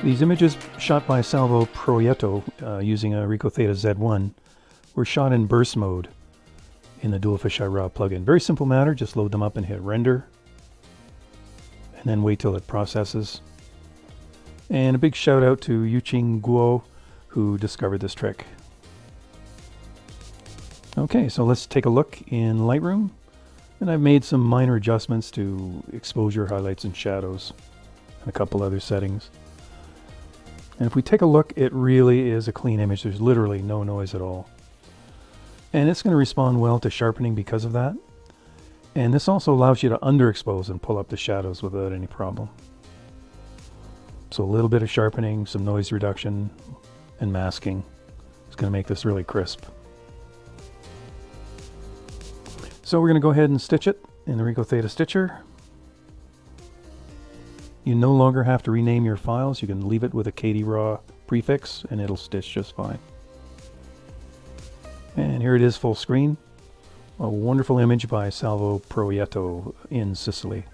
These images shot by Salvo Proietto using a Ricoh Theta Z1 were shot in burst mode in the Dual Fisheye Raw plugin. Very simple matter, just load them up and hit render, and then wait till it processes. And a big shout out to Yuqing Guo, who discovered this trick. Okay, so let's take a look in Lightroom, and I've made some minor adjustments to exposure, highlights, and shadows, and a couple other settings. And if we take a look, it really is a clean image. There's literally no noise at all. And it's going to respond well to sharpening because of that. And this also allows you to underexpose and pull up the shadows without any problem. So a little bit of sharpening, some noise reduction, and masking is going to make this really crisp. So we're going to go ahead and stitch it in the Ricoh Theta Stitcher. You no longer have to rename your files. You can leave it with a Kandao Raw prefix and it'll stitch just fine. And here it is full screen. A wonderful image by Salvo Proietto in Sicily.